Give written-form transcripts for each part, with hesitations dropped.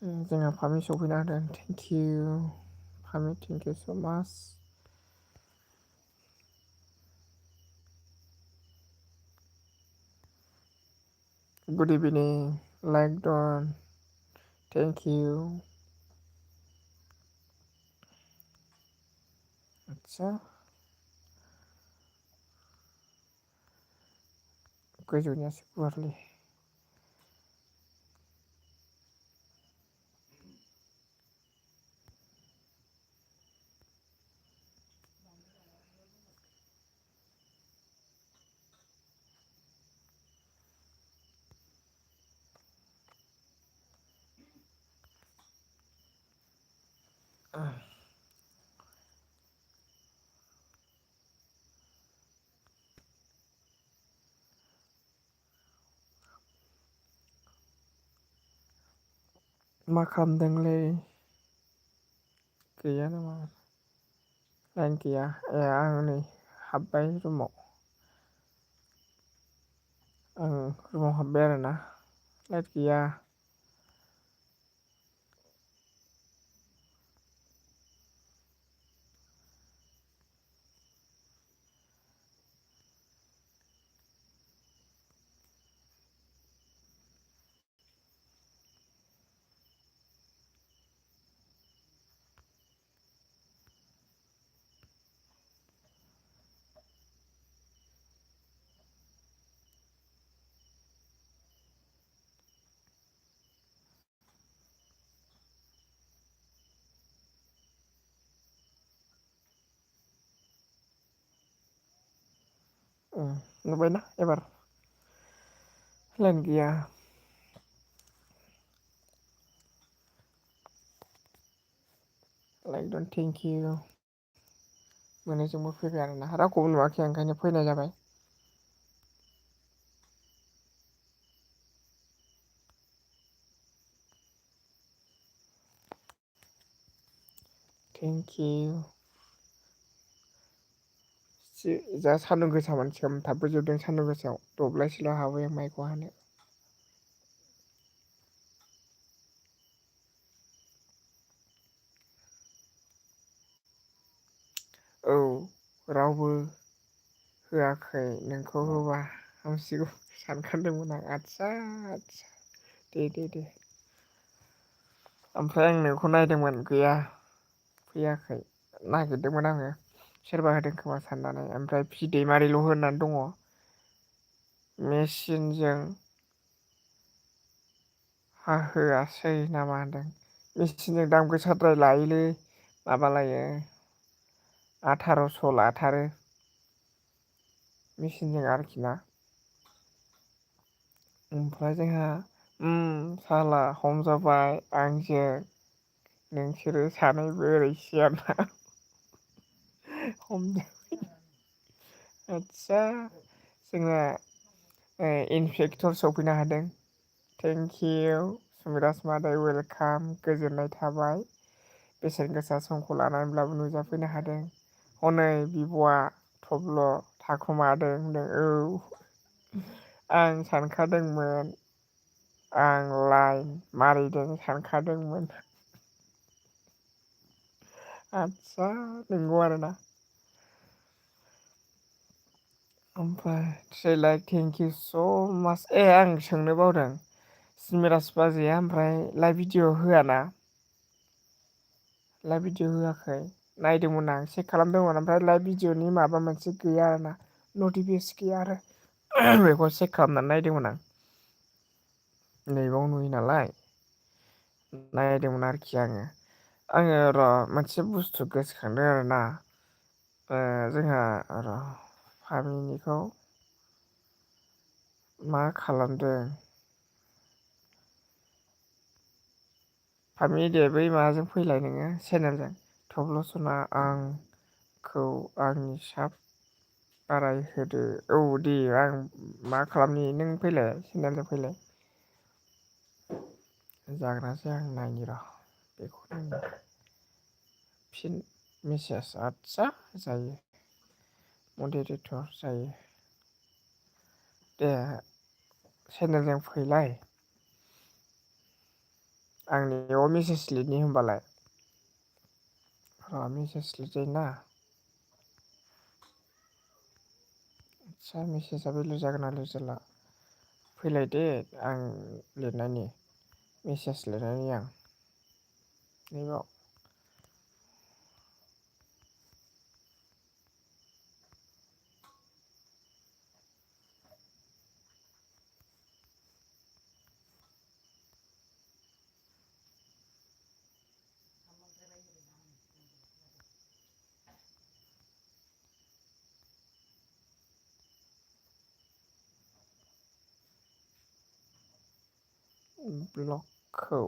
जोंहा फामि सफैनो हादों। Thank you Phami, thank you स' माच। गुड इभिनिं लाइक डन, थेंक इउ। आदसा गोजौनियासो गुवारलै। मा खालामदोंलै? गैया नामा? लाइन गैया ए आं नै हाबबाय रुमाव। आं रुमाव हाबबाय आरोना लाइट गैया। नुबायना एबार लाइन गैया। Like done thank you. मोननैजोंबो फैबाय आरोना रावखौबो नुवाखै आं ओंखायनो फैनाय जाबाय। Thank you. जा सान्दुं गोसा सिगां थाबबो जोबदों सान्दुं गोसायाव दब्लायसेल' हाबो माइखौ हानो। औ रावबो होआखै नोंखौ होबा हामसिगौ सानखादोंमोन आं आदसा आदसा दे। ओमफ्राय आं नोंखौ नायदोंमोन गैया फैयाखै नागिरदोंमोन आङो सोरबा होदों खोमा साननानै ओमफ्राय दैमारिल' होननानै दङ। मेचिनजों हाहोआसै नामा होनदों मेचिनजों दाम गोसाद्राय लायोलै माबा लायो 1800 लाथारो मेचिनजों आरोखि ना। ओमफ्राय जोंहा साला हमजाबाय आंजों नोंसोरो सानैबो ओरै सियारना हमजाबाय आदसा जोंना इनफेक्टर सफैनो हादों। थेंक इउ सुमिराज मादै वेलकाम गोजोननाय थाबाय बेसेन गोसा समखौ लानानैब्लाबो नुजाफैनो हादों। हनै बिब'आ थब्ल' थाखुमादों होनदों औ आं सानखादोंमोन आं लाइन मारिदों सानखादोंमोन। आतसा नंगौ आरोना। ओमफ्राय थ्रिलाइक थेंक इउ स' माच आं सोंनो बावदों सिमराज बाजैया ओमफ्राय लाइभ भिडिअ' होआना? लाइभ भिडिअ' होआखै नायदोंमोन आं चेक खालामदोंमोन ओमफ्राय लाइभ भिडिअ'नि माबा मोनसे गैया आरोना नटिफिकेसन गैया आरो बेखौ चेक खालामनानै नायदोंमोन आं नैबाव नुयो नालाय नायदोंमोन आरोखि आङो र' मोनसे बुस्थु गोसोखांदों आरोना जोंहा र' फामिनिखौ मा खालामदों फामि दे बै माबाजों फैलाय नोङो चेनेलजों थब्ल' सना आंखौ आंनि साब बारायहोदो औ दे आं मा खालामनि नों फैलाय चेनेलजों फैलाय जागोना जाया आं नायनि र' बेखौ नायनि फिन मेसेज आदसा जायो मडेरेटर जायो दे चेनेलजों फैलाय आंनियाव मेसेज लिरनि होमबालाय मेसेज लिरजायोना आदसा मेसेजआ भेलु जागोन ना लिरजाला फैलाय दे आं लिरनायनि मेसेज लिरनायनि आं नैबाव ब्लगखौ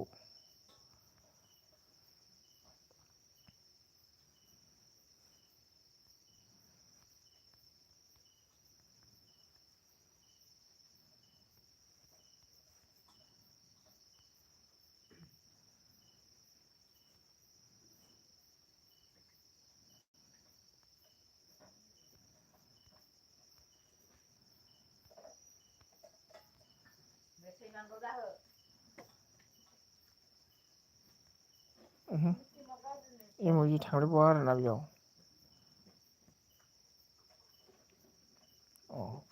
इम'जि थांदेरबावा आरोना बेयाव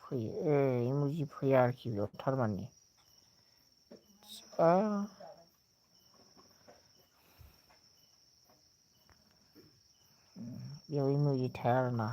फैयो इम'जि फैया आरोखि बेयाव थारमाने बेयाव इम'जि थाया आरोना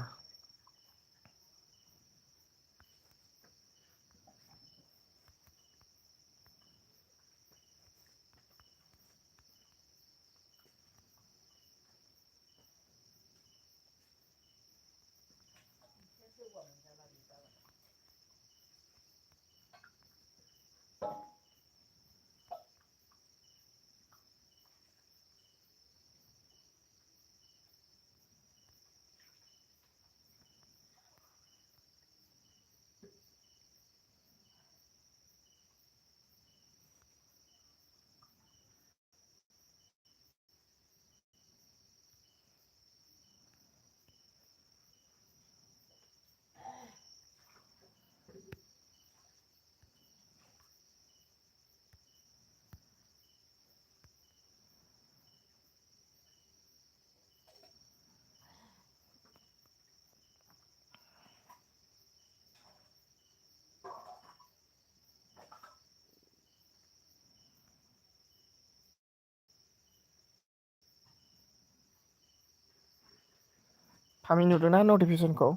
फामि नुदोंना नटिफिकेसनखौ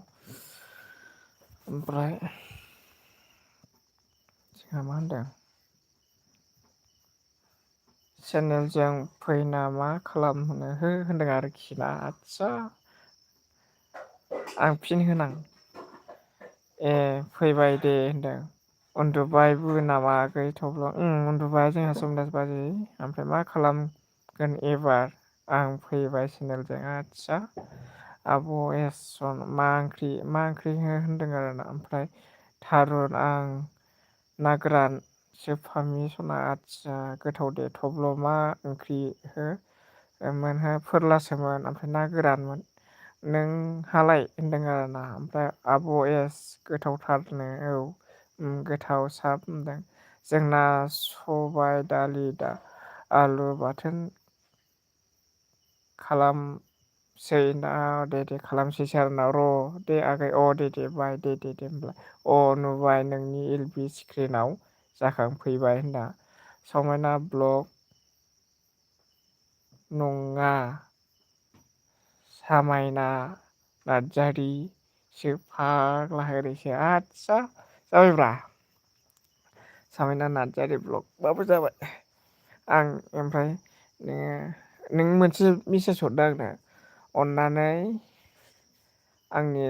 ओमफ्राय जोंहा मा होनदों चेनेलजों फैना मा खालामनो होनदों आरोखि ना आदसा आं फिन होनां फैबाय दे होनदों उन्दुबायबो नामा आगै थब्ल उन्दुबाय जोंहा 10 बाजि ओमफ्राय मा खालामगोन एबार आं फैबाय चेनेलजों आदसा आब' एसन मा ओंख्रि होनदों आरोना ओमफ्राय थारुन आं ना गोरानसो फामि सना आदसा गोथाव दे थब्ल' मा ओंख्रि मोनहो फोरलासोमोन ओमफ्राय ना गोरानमोन नोंहालाय होनदों आरोना ओमफ्राय आब' गोथावथारनो औ गोथाव साब होनदों जोंना सबाय दालि आलु बाथोन खालामसै ना दे खालामसै सारना दे आगै दे बाय दे होनब्ला नुबाय नोंनि एलपि स्क्रिनाव जाखांफैबाय होनना समायना ब्लग नङा सामायना नार्जारिसो फाग्ला ओरैसो आदसा जाबायब्रा सामायना नार्जारि ब्लगबाबो जाबाय आं ओमफ्राय नों मोनसे मेसेज हरदो आंनो अननानै आंनि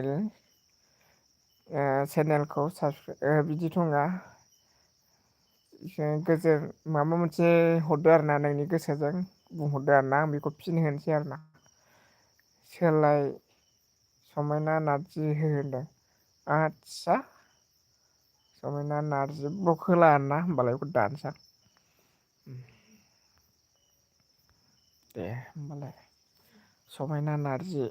चेनेलखौ बिदिथ' नङा गोजोन माबा मोनसे हरदो आरो ना नोंनि गोसोजों बुंहरदो आरो ना आं बेखौ फिन होनोसै आरो ना सोलाय समायना नारजि होनदों आदसा समायना नारजि ब्लक होला ना होमबालाय बेखौ दानसै आं दे होमबालाय समायना नारजि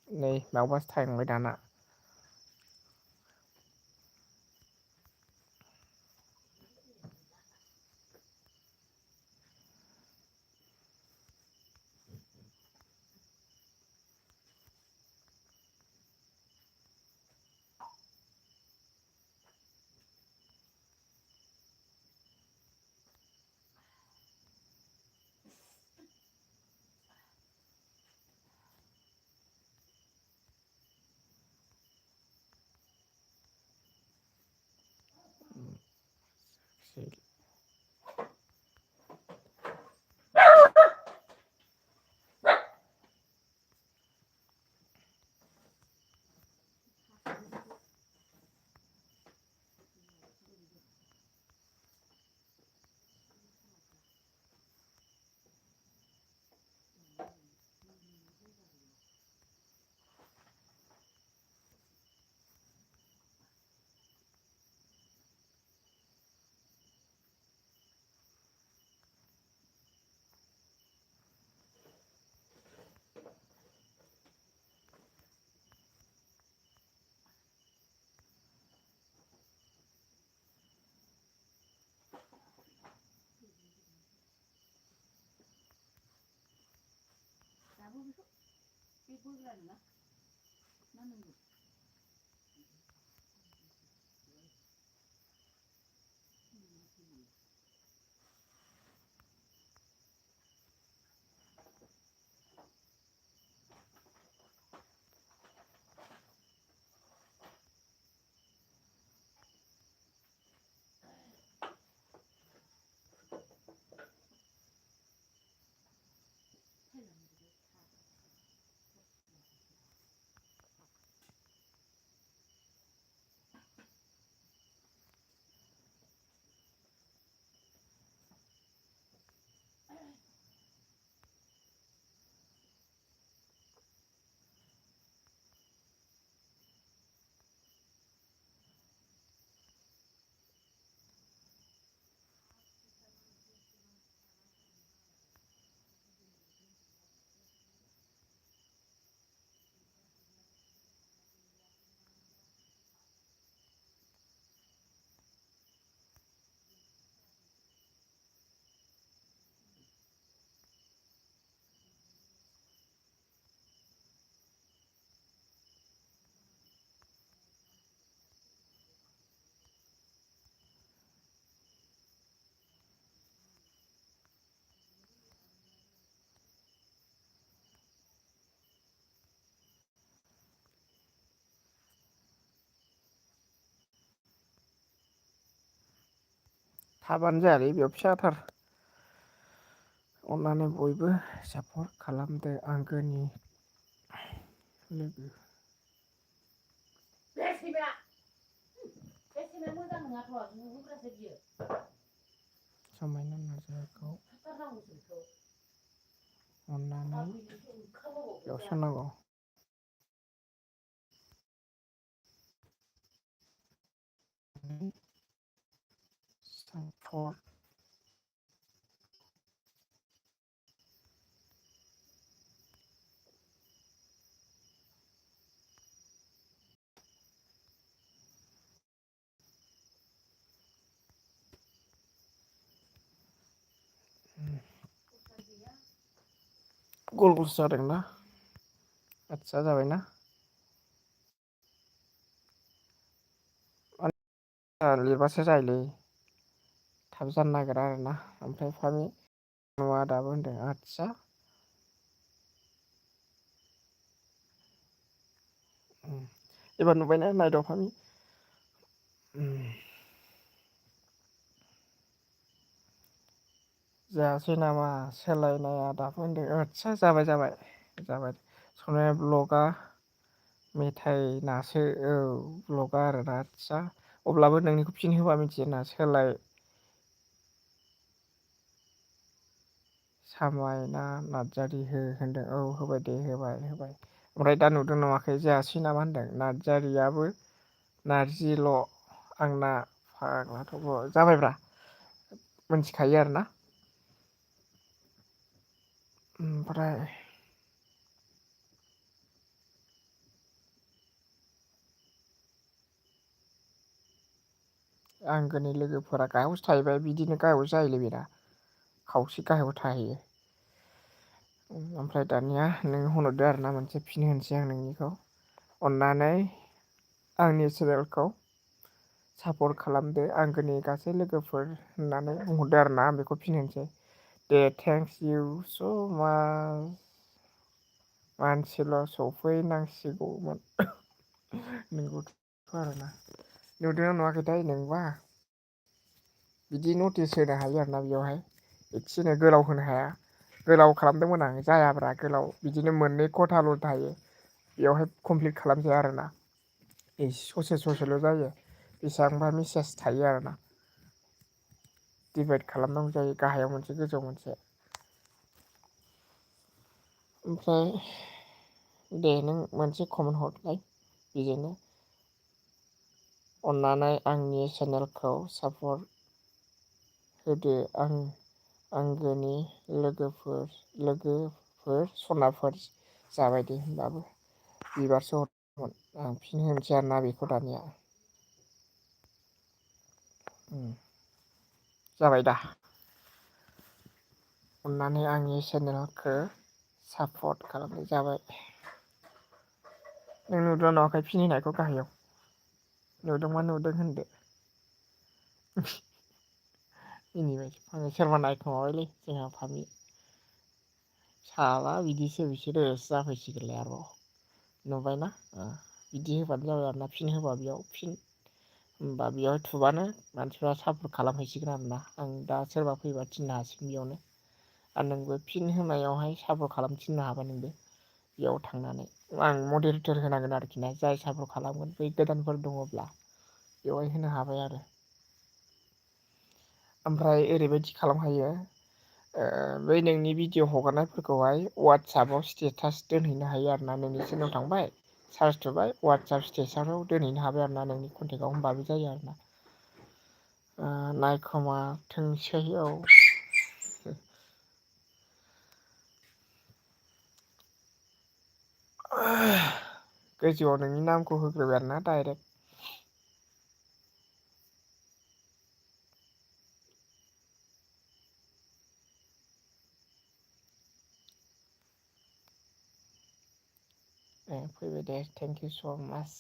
नै माबासो थांबाय दाना थाबानो जायालै बेयाव फिसाथार। अननानै बयबो सापर्ट खालामदो आंगोनि लोगो। समायना नार्जारिखौ अननानै बेयावसो नांगौ। सापर्ट गल गलसो जादोंना? आदसा जाबायना? लिरबासो जायोलै थाब जानो नागिरा आरोना ओमफ्राय फानि नुवा दाबो होनदों आदसा एबार नुबायना नायदाव फामि जायासै नामा सोलायनाया दाबो होनदों आदसा जाबाय जाबाय जाबाय सनाया ब्लगा मेथाइ नासो औ ब्लगा आरोना आदसा अब्लाबो नोंनिखौ फिन होबा मिथियोना सोलाय सामायना नार्जारि हो होनदों औ होबाय दे होबाय ओमफ्राय दा नुदों नुवाखै जायासै नामा होनदों नार्जारियाबो नारजिल' आंना फाग्लाथ' जाबायब्रा मिथिखायो आरोना ओमफ्राय आंगोनि लोगोफोरा गाहायावसो थाहैबाय बिदिनो गाहायाव जायोलै बेना खावसे गाहायाव थाहैयो ओमफ्राय दानिया नों होनहरदो आरोना मोनसे फिन होनोसै आं नोंनिखौ अननानै आंनि चेनेलखौ सापर्ट खालामदो आंगोनि गासै लोगोफोर होननानै बुंहरदो आरोना आं बेखौ फिन होनोसै दे थेंक्स इउ स' माच मानसिल' सफैनांसिगौमोन नोंगौथ' आरोना नुदोंना नुवाखैथाय नोंबा बिदि नटिस होनो हायो आरोना बेयावहाय एसेनो गोलाव होनो हाया। गोलाव खालामदोंमोन आं जायाब्रा गोलाव बिदिनो मोननै खथाल' थायो। बेवहाय कमप्लिट खालामजाया आरोना ससे-ससेल' जायो। बेसेबांबा मेसेज थायो आरोना दिभाइद खालामनांगौ जायो गाहायाव मोनसे गोजौआव मोनसे। ओमफ्राय दे नों मोनसे कमेन्ट हरलाय बेजोंनो अन्नानै आंनि चेनेलखौ सापर्ट होदो आंगोनि लोगोफोर सनाफोर जाबायदे होनबाबो बिबारसो हरदोंमोन आं फिन होनोसै आरोना बेखौ दानिया जाबाय दा अन्नानै आंनि चेनेलखौ सापर्ट खालामनाय जाबाय। नों नुदोंना नुवाखै फिन होनायखौ गाहायाव नुदोंबा नुदों होनदो। मिनिबाय सोरबा नायखोमाबायलै जोंहा फामि साला बिदिसो बिसोरो जाफैसिगोनलाय आरोबाव नुबायना बिदि होबानो जाबाय आरोना फिन होबा बेयाव फिन होमबा बेयाव थुबानो मानसिफ्रा सापर्ट खालामहैसिगोन आरोना आं दा सोरबा फैबा थिननो हासिगोन बेयावनो आरो नोंबो फिन होनायावहाय सापर्ट खालाम थिननो हाबाय नोंबो बेयाव थांनानै आं मडेरेटर होनांगोन आरोखि ना जाय सापर्ट खालामगोन बै गोदानफोर दङब्ला बेवहाय होनो हाबाय आरो ओमफ्राय ओरैबायदि खालाम हायो। बै नोंनि भिडिअ हगारनायफोरखौहाय वाट्सएपाव स्टेटास दोनहैनो हायो आरो ना नोंनि चेनेलाव थांबाय सार्च थुबाय वाट्सएप स्टेटासाव दोनहैनो हाबाय आरो ना नोंनि कन्टेक्टआव होनबाबो जायो आरो ना नायखोमाथोंसै औ गोजौआव नोंनि नामखौ होग्रोबाय आरोना डाइरेक्ट फैबाय दे थेंक इउ स' माच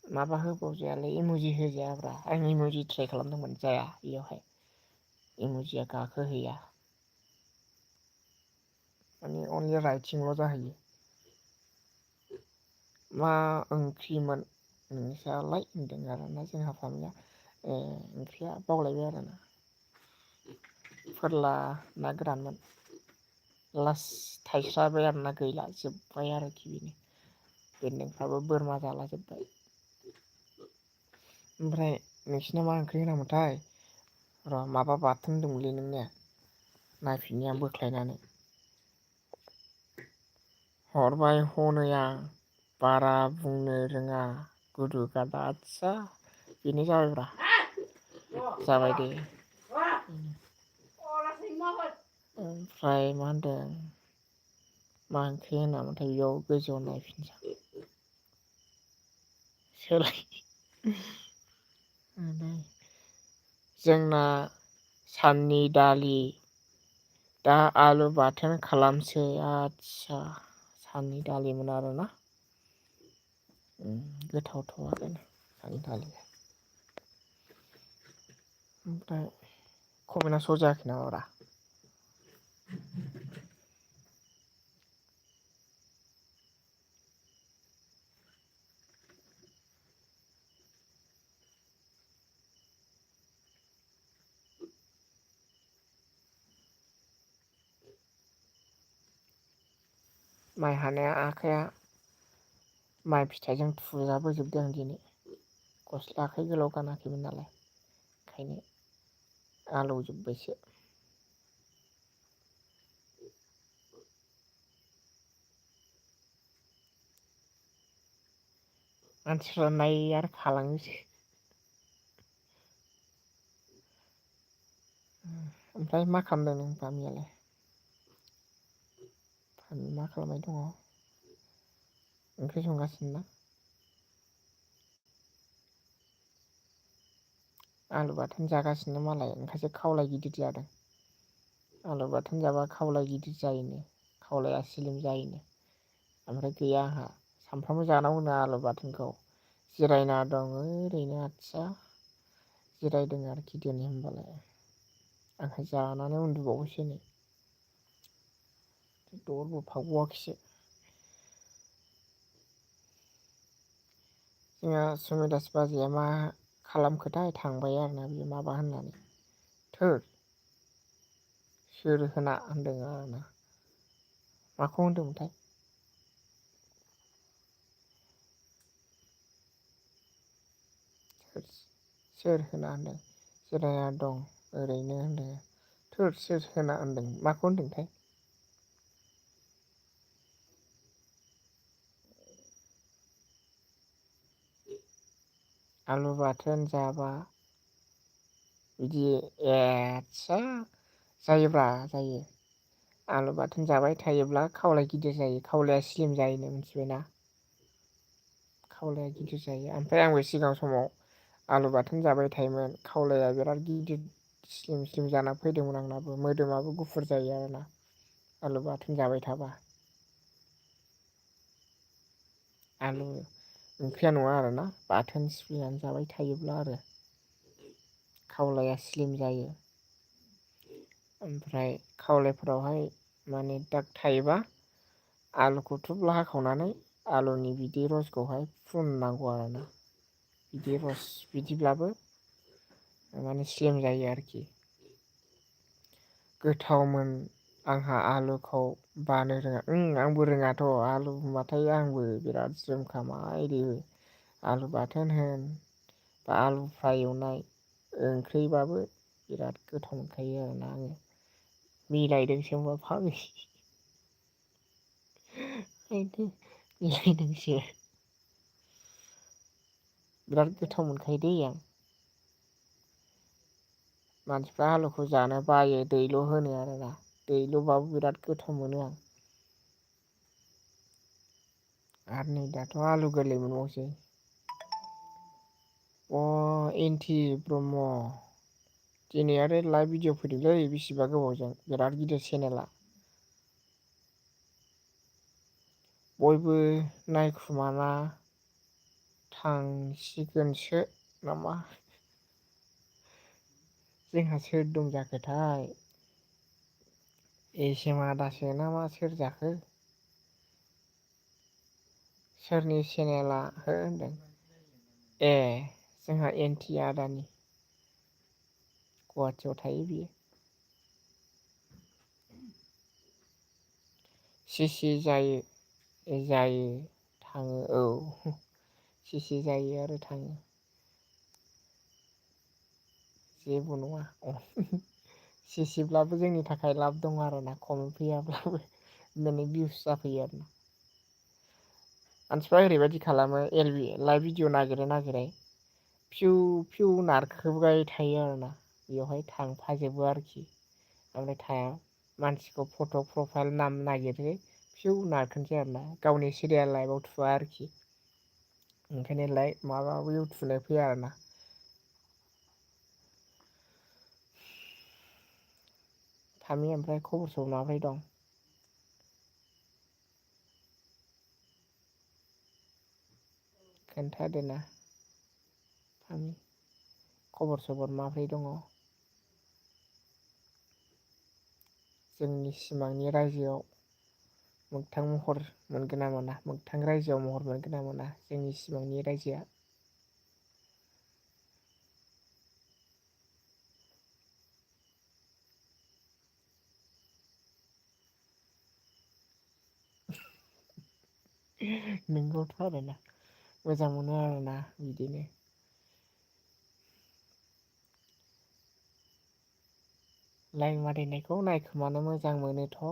माबा होबावजायालै इम'जि होजायाब्रा आं इम'जि ट्राइ खालामदोंमोन जाया बेयावहाय इम'जिया गाखोहैया माने अनलि राइटिंल' जाहैयो मा ओंख्रिमोन नोंस्रालाय होनदों आरोना जोंहा फामिया ओंख्रिया बावलायबाय आरोना फोरला ना गोरानमोन लास्ट थाइस्राबाय आरोना गैला जोब्बाय आरोखि बेनो बेन्दोंफ्राबो बोरमा जालाजोब्बाय ओमफ्राय नोंसिना मा ओंख्रि होनामोनथाय र' माबा बाथोन दंलै नोंनिया नायफिननि आं बोख्लायनानै हरबाय हनै आं बारा बुंनो रोङा गुदु गादा आदसा बेनो जाबायब्रा जाबाय दे ओमफ्राय मा होनदों मा ओंख्रि होनामोनथाय बेयाव गोजौआव नायफिनसै सोलाय जोंना साननि दालि दा आलु बाथोन खालामसै आदसा साननि दालिमोन आरोना गोथावथ' आरो साननि दालिया ओमफ्राय कमेन्टआ स' जायाखै नामाब्रा माइ हानाया आखाइया माइ फिथाइजों फुजाबोजोबदों आं दिनै गस्ला आखाइ गोलाव गानाखैमोन नालाय ओंखायनो आलौजोबबायसो मानसिफ्रा नायो आरो खालामोसो ओमफ्राय मा खालामदों नों फामियालाय मा खालामबाय दङ ओंख्रि संगासिनो ना आलु बाथोन जागासिनो मालाय ओंखायसो खावलाय गिदिर जादों आलु बाथोन जाबा खावलाय गिदिर जायोनो खावलाया स्लिम जायोनो ओमफ्राय गैया आंहा सानफ्रामबो जानांगौनो आलु बाथोनखौ जिरायना दं ओरैनो आदसा जिरायदों आरोखि दिनै होनबालाय आंहा जानानै उन्दुबावोसो नै दरबो फागबावाखैसो। जोंहा सुमिदास बाजैया मा खालामखोथाय थांबाय आरोना बियो माबा होननानै थोर सोर होना होनदों आरोना माखौ होनदोंमोनथाय सोर होना होनदों जिरायना दं ओरैनो होनदों थोर सोर होना होनदों माखौ होनदोंथाय आलु बाथोन जाबा बिदि आदसा जायोब्रा जायो आलु बाथोन जाबाय थायोब्ला खावलाय गिदिर जायो खावलाया स्लिम जायोनो मिथिबायना खावलाया गिदिर जायो ओमफ्राय आंबो सिगां समाव आलु बाथोन जाबाय थायोमोन खावलाया बिराद गिदिर स्लिम स्लिम जाना फैदोंमोन आंनाबो मोदोमाबो गुफुर जायो आरोना आलु बाथोन जाबाय थाबा आलु ओंख्रिया नङा आरोना बाथोन सिफ्लेनानै जाबाय थायोब्ला आरो खावलाया स्लिम जायो ओमफ्राय खावलायफोरावहाय माने दाग थायोबा आलुखौ थुब्ला हाखावनानै आलुनि बिदै रसखौहाय फुननांगौ आरोना बिदै रस बिदिब्लाबो माने स्लिम जायो आरोखि गोथावमोन आंहा आलुखौ बानो रोङा आंबो रोङाथ' आलु होनबाथाय आंबो बिराद जोमखामा एरि आलु बाथोन होन बा आलु फ्राय एवनाय ओंख्रिबाबो बिराद गोथाव मोनखायो आरोना आङो मिलायदोंसो होनबा फाग्लि मिलायदोंसो बिराद गोथाव मोनखायो दै आं मानसिफ्रा आलुखौ जानो बायो दैल' होनो आरोना दैल'बाबो बिराद गोथाव मोनो आं आरो नै दाथ' आलु गोरलै मोनबावसै अ एन्टि ब्रह्म दिनै आरो लाइभ भिडिअ फैदोंलै बेसेबा गोबावजों बिराद गिदिर चेनेला बयबो नायखुमाना थांसिगोनसो नामा जोंहा सोर दं जाखोथाय एसेमा दासो ना मा सोर जाखो सोरनि चेनेला हो होनदों ए जोंहा एन्टि आदानि गुवाहाटियाव थायो बियो सिसि जायो थाङो औ सिसि जायो आरो थाङो जेबो नङा सिसिब्लाबो जोंनि थाखाय लाब दं आरोना कमेन्ट फैयाब्लाबो माने भिउस जाफैयो आरो ना मानसिफ्रा ओरैबायदि खालामो लाइभ भिडिअ नागिरै फिउ फिउ नारखोबाय थायो आरोना बेवहाय थांफाजोबो आरोखि ओमफ्राय थाया मानसिखौ फट' प्रफाइल नाम नागिरो फिउ नारखोनसै आरोना गावनि सिरियाल लाइफआव थुवा आरोखि ओंखायनो लाइक माबायाव थुनाय फैया आरोना थामि ओमफ्राय खबर सबर माब्रै दं खोन्थादोना फामि खबर सबर माब्रै दङ जोंनि सिमांनि रायजोआव मोगथां महर मोनगोन ना मोना मोगथां रायजोआव महर मोनगोन ना मोना जोंनि सिमांनि रायजोआ नोंगौथ' आरोना मोजां मोनो आरोना बिदिनो लाइ मारिनायखौ नायखोमानो मोजां मोनोथ'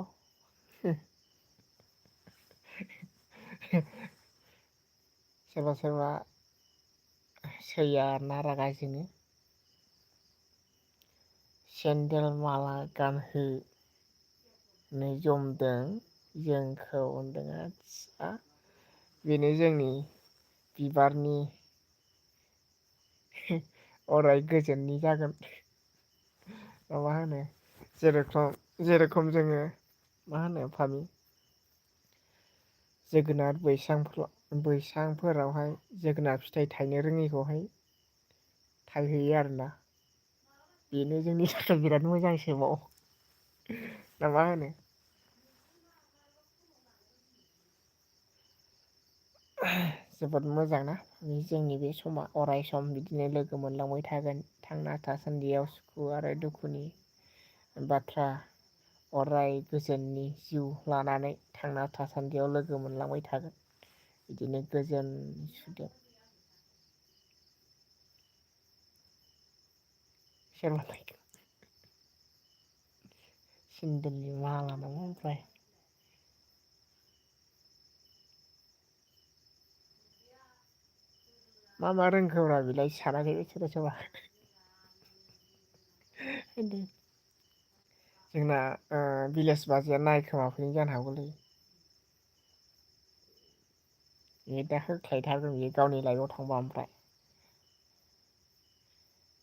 सोरबा सोरबा सैया ना रागा जोङो सेन्देल माला गानहो नै जमदों जोंखौ होनदों आस्सा बेनो जोंनि बिबारनि अराय गोजोननि जागोन मा होनो जेरेखम जोङो मा होनो फामि जोगोनार बैसांफोरावहाय जोगोनार फिथाइ थायनो रोङिखौहाय थायहैयो आरोना बेनो जोंनि थाखाय बिराद मोजांसोबाव ना मा होनो जोबोद मोजांना जोंनि बे समा अराय सम बिदिनो लोगो मोनलांबाय थागोन थांना थासान्दियाव सुखु आरो दुखुनि बाथ्रा अराय गोजोननि जिउ लानानै थांना थासान्दियाव लोगो मोनलांबाय थागोन बिदिनो गोजोन सुदेम सेन्देलनि माला नामा ओमफ्राय मा मा रोंखोब्रा बेलाय सानाखै सोरबा सोरबा जोंना भिलेज बाजाया नायखोमाफैनाय जानो हागौलै बे दा होख्लायथारगोन बियो गावनि लाइफआव थांबा ओमफ्राय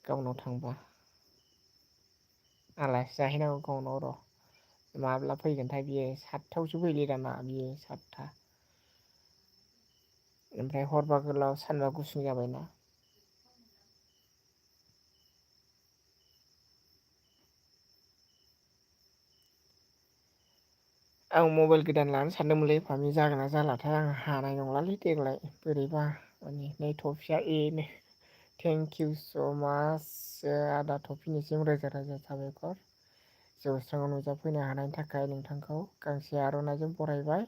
गावनाव थांबा आलासि जाहैनांगौ गावनाव र' माब्ला फैगोनथाय बियो 7थायावसो फैयोलै दाना बियो 7था ओमफ्राय हरबा गोलाव सानबा गुसुं जाबायना आं मबाइल गोदान लानो सानदोंमोनलै फामि जागोन ना जालाथाय आं हानाय नंलालै देग्लाय बोरैबा माने नै टफिया एनो थेंक इउ स' माच आदा टफिनिसिम रोजा रोजा साबायखर जौस्राङाव नुजाफैनो हानायनि थाखाय नोंथांखौ गांसे आर'नाइजों बरायबाय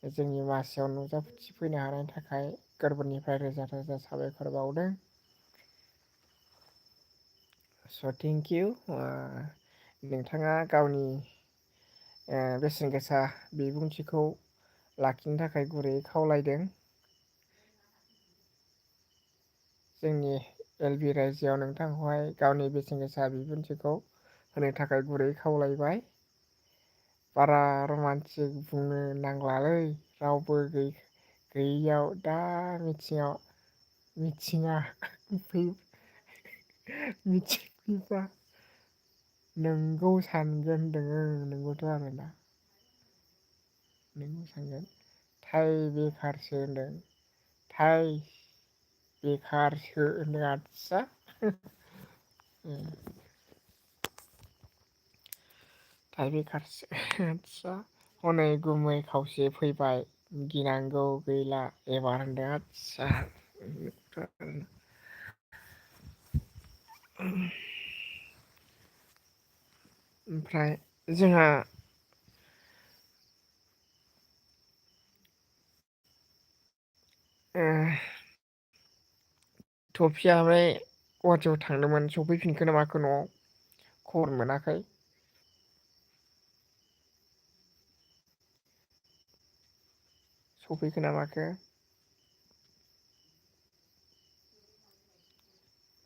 जोंनि मासियाव नुजाथिफैनो हानायनि थाखाय गोरबोनिफ्राय रोजा रोजा साबायखर बावदों स' थेंक इउ नोंथाङा गावनि बेसेन गोसा बिबुंथिखौ लाखिनो थाखाय गुरैयै खावलायदों जोंनि एल बि रायजोआव नोंथांखौहाय गावनि बेसेन गोसा बिबुंथिखौ होनो थाखाय गुरै खावलायबाय बारा रमान्टिक बुंनो नांलालै रावबो गैयियाव दा मिथिङा मिथिफैबा नोंगौ सानगोन होनदों नोंगौथ' आरोना नोंगौ सानगोन थै बेखारसो होनदों थै बेखारसो होनदों आस्सा थै बेखारसो आस्सा हनै गुमै खावसे फैबाय गिनांगौ गैला एबार होनदों आस्सा ओमफ्राय जोंहा टफिया ओमफ्राय गुवाहाटियाव थांदोंमोन सफैफिनखो ना माखो न'आव खबर मोनाखै सफैखो ना माखो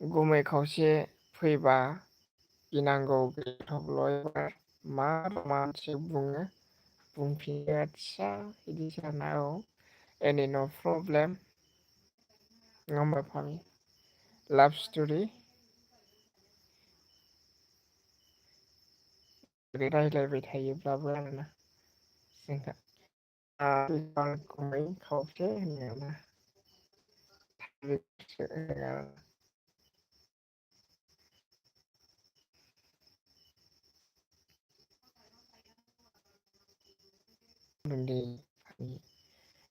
गुमै खावसे फैबा गिनांगौ गैथ'ल' मा रमान्टिक बुङो बुंफिनो आस्सा बिदिसो आरोना औ एनि न' प्रब्लेम नङा होमबा फामि लाभ स्ट'रि रायज्लायबाय थायोब्लाबो आरोना जोंहा गुमै खावसे होननायावनो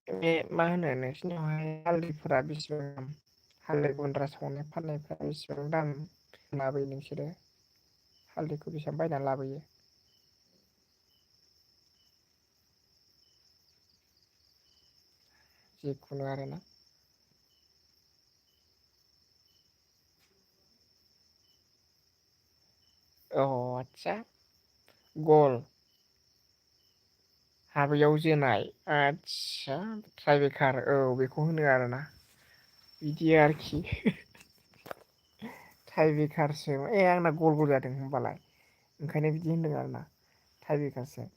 बे मा होनो नोंसिनियावहाय हालदैफोरा बेसेबां हालदै गुन्द्रा सावनाय फाननायफ्रा बेसेबां दाम लाबोयो नोंसोरो हालदैखौ बेसेबां बायनानै लाबोयो जिखुनु आरोना औ आदसा गल हाबायाव जोनाय आदसा ट्राइबेकार औ बेखौ होनो आरोना बिदि आरोखि टाइ बेखारसो आंना गल गल जादों होनबालाय ओंखायनो बिदि होनदों आरोना टाइ बेखारसो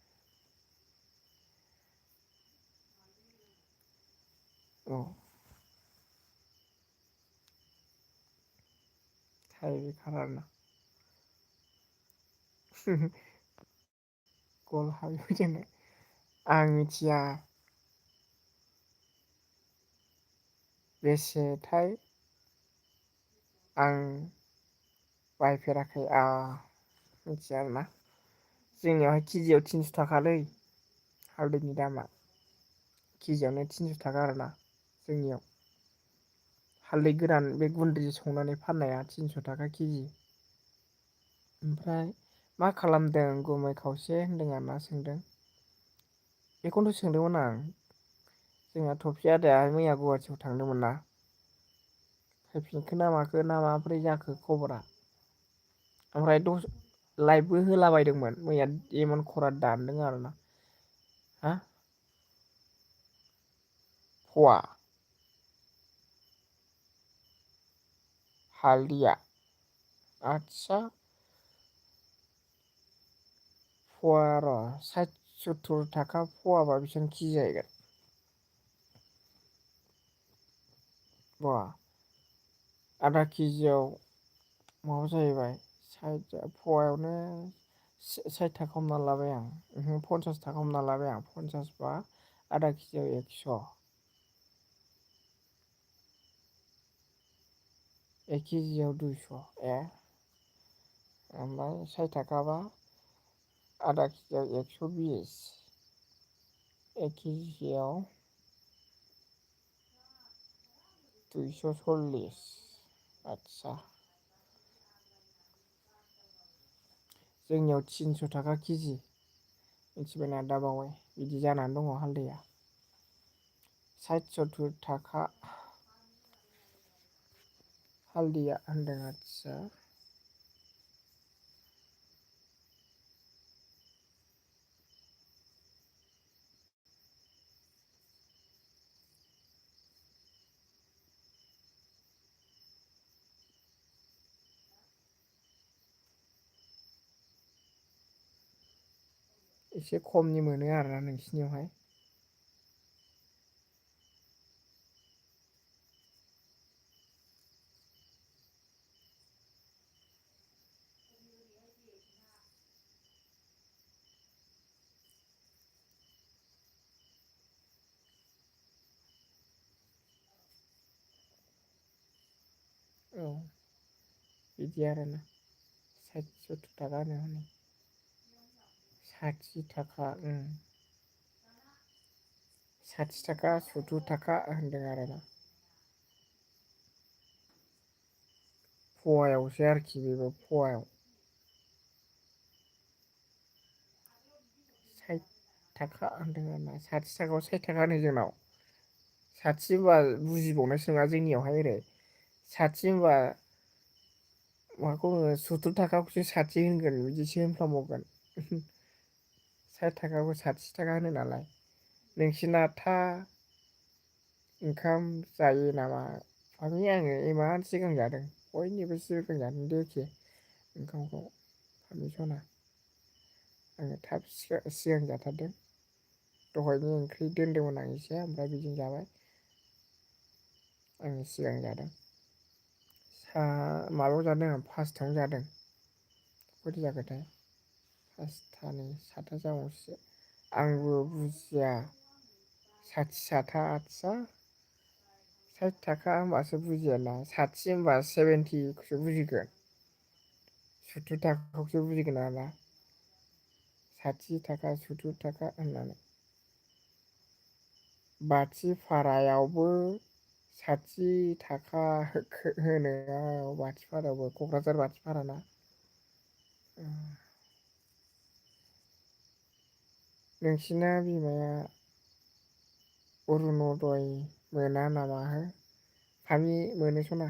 औ टाइ बेखार आरोना गल हाबायाव जोनाय आं मिथिया बेसेथाय आं बायफेराखै मिथिया आरोना जोंनियावहाय केजियाव 300 थाखालै हालदैनि दामा केजियावनो 300 थाखा आरोना जोंनियाव हालदै गोरान बे गुन्द्रि संनानै फाननाया 300 थाखा केजि। ओमफ्राय मा खालामदों गुमै खावसे होनदों आरोना सोंदों। बेखौनोथ' सोंदोंमोन आं। जोंहा थफि आदाया मैया गुवाहाटियाव थांदोंमोन ना। फैफिनखो ना माखो ना माब्रै जाखो खबरा। ओमफ्राय लाइभबो होलाबायदोंमोन मैया इमन खरा दानदों आरोना। हा फवा हालदिया आदसा फवा र' 60-70 थाखा फवाबा बेसेबां केजि जाहैगोन। बा आधा केजियाव माबा जाहैबाय फवायावनो 60 थाखा हमना लाबाय आं 50 थाखा हमना लाबाय आं 50 बा आधा केजियाव 100। 1 केजियाव 200 ओमफ्राय 60 थाखाबा आधा केजियाव 120 1 केजियाव 240 आदसा जोंनियाव 300 थाखा केजि मिथिबायना दाबावै बिदि जानानै दङ हालदैया 60-70 थाखा हालदैया होनदों आदसा एसे खमनि मोनो आरोना नोंसिनियावहाय। औ बिदि आरोना 60-70 थाखा हनै 60 थाखा 60 थाखा 70 थाखा होनदों आरोना। फवायावसो आरोखि बेबो फवायाव 60 थाखा होनदों आरोना 60 थाखायाव 60 थाखा होनो जोंनाव 60 होनबा बुजिबावनायसो नङा जोंनियावहाय ओरै 60 होनबा माखौ होनो 70 थाखाखौसो 60 होनगोन बिदिसो होनफ्लांबावगोन 60 थाखाखौ 60 थाखा होनो नालाय नोंसिना था ओंखाम जायो नामा माने आङो इमान सिगां जादों बयनिबो सिगां जादों दे एखे ओंखामखौ पारमिसना आङो थाब सिगां जाथारदों दहायनि ओंख्रि दोनदोंमोन आं एसे ओमफ्राय बेजों जाबाय आङो सिगां जादों माबायाव जादों आं 5थायावनो जादों खयथा जाखोथाय 5था 7था जाबावसो आंबो बुजिया 60 जाथा आदसा 60 थाखा होनबासो बुजियाना 60 होनबा 70खौसो बुजिगोन 70 थाखाखौसो बुजिगोन आरोना 60 थाखा 70 थाखा होननानै बाथिपारायावबो 60 थाखा होनो बाथिपारायावबो क'क्राझार बाथिपाराना नोंसिना बिमाया अरुनदय मोना नामाहाय फामि मोनो सना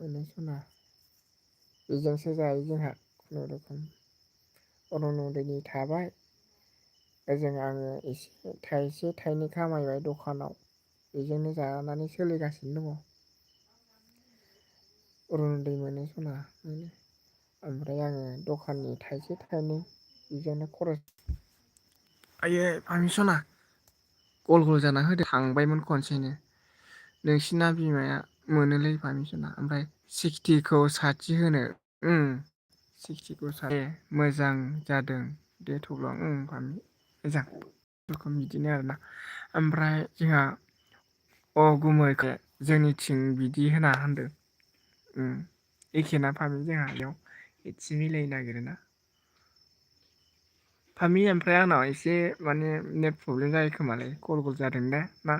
मोनो सना बेजोंसो जायो जोंहा खुनुरुखुम अरुनदयनि थाबाय ओजों आङो एसे थाइसे थाइनै खामायबाय दखानाव बेजोंनो जानानै सोलिगासिनो दङ अरुनदय मोनो सना मोनो ओमफ्राय आङो दखाननि थाइसे थाइनै बेजोंनो खरस आयै फार्मिसना गल गल जाना होदो थांबायमोन खनसेनो नोंसिना बिमाया मोनोलै पारमिसना ओमफ्राय 60खौ 60 होनो 60खौ मोजां जादों दे थब्ल फामि मोजां रोखोम बिदिनो आरोना ओमफ्राय जोंहा गुमैखौ जोंनिथिं बिदि होना होनदों एखे ना फामि जोंहा बेयाव एसे मिलायनो नागिरो ना फामि ओमफ्राय आंनाव एसे माने नेट प्रब्लेम जायो खोमालै गल गल जादों दा मा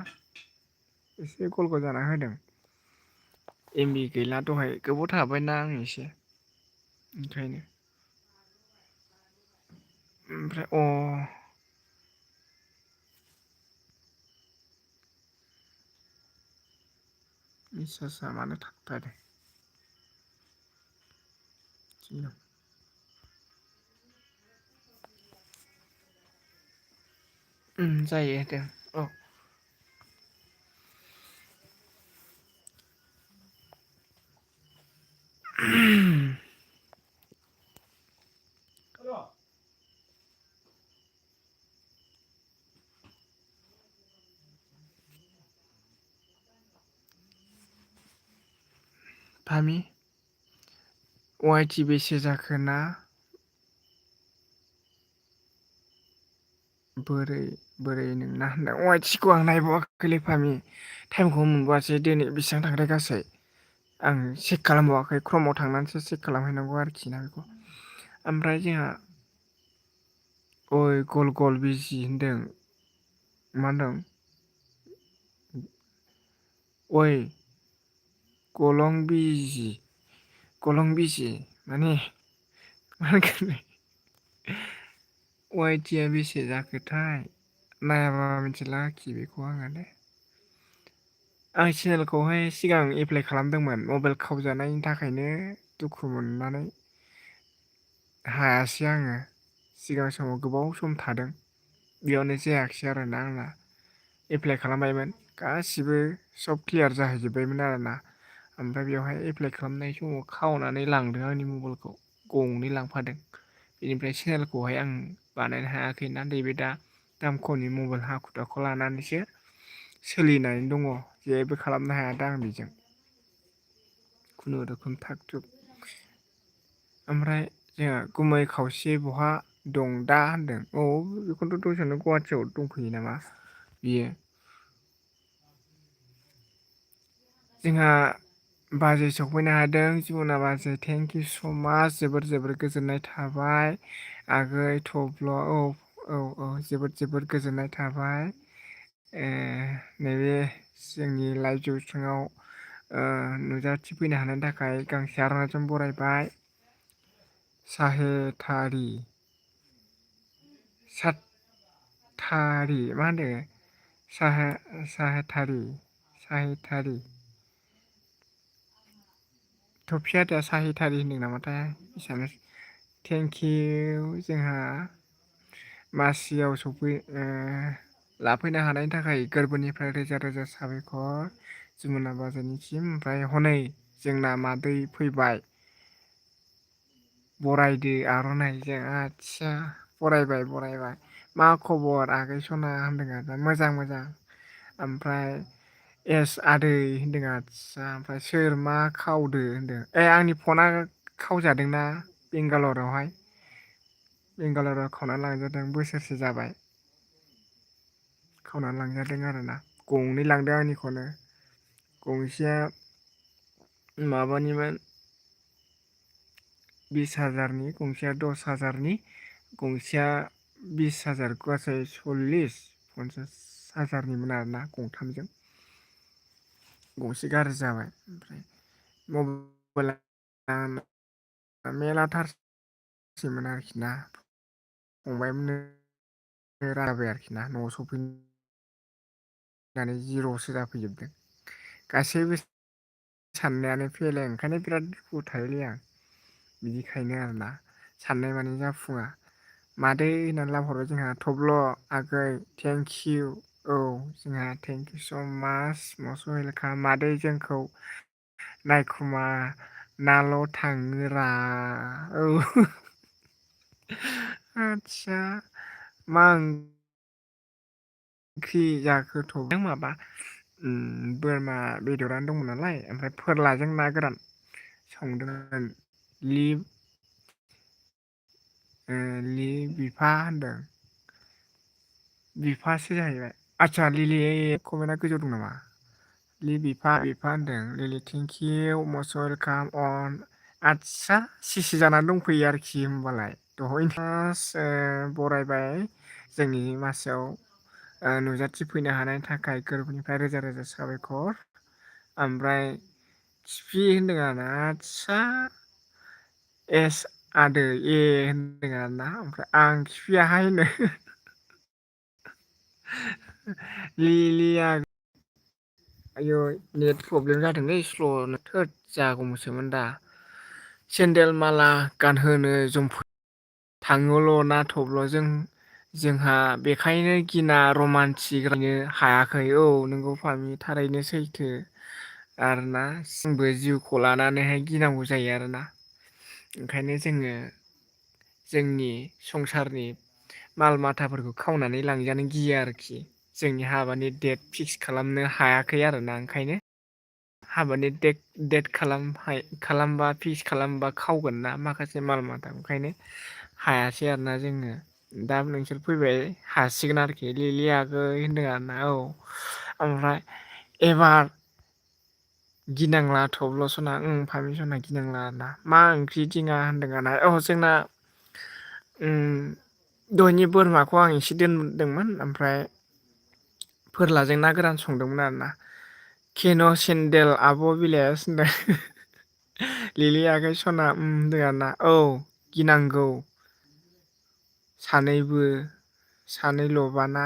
एसे गल गल जाना होदों एमबि गैला दहाय गोबाव थाबायना आं एसे ओंखायनो ओमफ्राय रिसार्जआ मानो थाबथादों जायो दे औ फामि वाइटि बेसे जाखो ना बोरै नोंना होनदों वाइटसिखौ आं नायबावाखैलै फामि टाइमखौ मोनबोआसै दिनै बेसेबां थांखो गासै आं चेक खालामबावाखै क्रमाव थांनानैसो चेक खालामहैनांगौ आरोखि ना बेखौ ओमफ्राय जोंहा अय गल गल बिजि होनदों मा होनदों अय गलं बिजि माने मा होनगोन वाइटिया बेसे जाखोथाय नायाबा मिथिला आरोखि बेखौ आङो दे आं चेनेलखौहाय सिगां एप्लाइ खालामदोंमोन मबाइल खावजानायनि थाखायनो दुखु मोननानै हायासै आङो सिगां समाव गोबाव सम थादों बेयावनो जायाखिसै आरोना आंना एप्लाइ खालामबायमोन गासिबो सब क्लियार जाहैजोब्बायमोन आरोना ओमफ्राय बेवहाय एप्लाइ खालामनाय समाव खावनानै लांदों आंनि मबाइलखौ गंनै लांफादों बेनिफ्राय चेनेलखौहाय आं बानायनो हायाखैना नैबे दा दाम खमनि मबाइल हाखु दाखु लानानैसो सोलिनानै दङ जेबो खालामनो हाया दा आं बेजों खुनुरुखुम थाग थुग ओमफ्राय जोंहा गुमै खावसे बहा दं दा होनदों औ बेखौथ' दसेनो गुवाहाटियाव दंफैयो नामा बियो जोंहा बाजै सफैनो हादों जिबना बाजै थेंक इउ स' माच जोबोर जोबोर गोजोननाय थाबाय आगै थब्ल' औ जोबोद गोजोननाय थाबाय नैबे जोंनि लाइभ जौस्राङाव नुजाथिफैनो हानायनि थाखाय गांसे आर'नाइजों बरायबाय साहेथारि साथारि मा होनदों साहेथारि थफिया आदाया साहिथारि होनदों नामाथाय एसामिस थेंकिउ जोंहा मासियाव लाफैनो हानायनि थाखाय गोरबोनिफ्राय रोजा रोजा साबायखर जमुना बाजारनिसिम ओमफ्राय हनै जोंना मादै फैबाय बरायदो आर'नाइजों आदसा बरायबाय मा खबर आगै सना होनदों आदा मोजां ओमफ्राय एस आदै होनदों आदसा ओमफ्राय सोर मा खावदो होनदों आंनि फना खावजादोंना बेंगालराव खावनानै लांजादों बोसोरसे जाबाय खावनानै लांजादों आरोना गंनै लांदों आंनिखौनो गंसेया माबानिमोन 20,000नि गंसेया 10,000नि गंसेया 20,000 गासै 50,000-50,000निमोन आरोना गंथामजों गंसे गाज्रि जाबाय ओमफ्राय मबाइला मेलाथारसैमोन आरोखि ना फंबायमोननो रानबाय आरोखि ना न'आव सफैनो होननानै जिर'सो जाफैजोबदों गासैबो साननायानो फेलें ओंखायनो बिराद दुखु थायोलै आं बिदिखायनो आरोना साननाय माने जाफुङा मादै होननानै लांहरबाय जोंहा थब्ल' आगै थेंकिउ औ जोंहा थेंकिउ स' माच मस्ट वेलकाम मादै जोंखौ नायखुमानाल' थाङोरा औ आदसा मा ओंख्रि जाखोथ' माबा बोरमा बेदरानो दंमोन नालाय ओमफ्राय फोरलाजों ना गोरान संदोंमोन बिफा होनदों बिफासो जाहैबाय आदसा लिलि कमेन्टआ गोजौ दं नामा बिफा होनदों लिलि थेंकिउ मस्ट वेलकाम अन आदसा सिसि जानानै दंफैयो आरोखि होमबालाय दहायनो बरायबाय जोंनि मासियाव नुजाथिफैनो हानायनि थाखाय गोरबोनिफ्राय रोजा रोजा साबायखर। ओमफ्राय खिफि होनदों आरोना आदसा एस आदै ए होनदों आरोना ओमफ्राय आं खिफियाहाय होनो लिलिया आयौ नेट प्रब्लेम जादोंलै स्ल'नो थोद जागौमोनसोमोन दा सेन्देल माला गानहोनो जोमफु थाङोल' ना थब्ल' जोंहा बेखायनो गिना रमान्टिक रायनो हायाखै औ नोंगौ फामि थारैनो सैथो आरोना जोंबो जिउखौ लानानैहाय गिनांगौ जायो आरोना ओंखायनो जोङो जोंनि संसारनि माल माथाफोरखौ खावनानै लांजानो गियो आरोखि जोंनि हाबानि डेट फिक्स खालामनो हायाखै आरोना ओंखायनो हाबानि डेट खालामबा फिक्स खालामबा खावगोन ना माखासे माल माथा ओंखायनो हायासै आरोना जोङो दा नोंसोर फैबाय हासिगोन आरोखि लिलि आगै होनदों आरोना औ ओमफ्राय एबार गिनांला थब्ल' सना फामि सना गिनांला आरोना मा ओंख्रि दिङा होनदों आरोना औ जोंना दहायनि बोरमाखौ आं एसे दोनदोंमोन ओमफ्राय फोरलाजों ना गोरान संदोंमोन आरोना केन' सेन्देल आब' बिलाया होनदों लिलि आगै सना होनदों आरोना औ गिनांगौ सानैल'बाना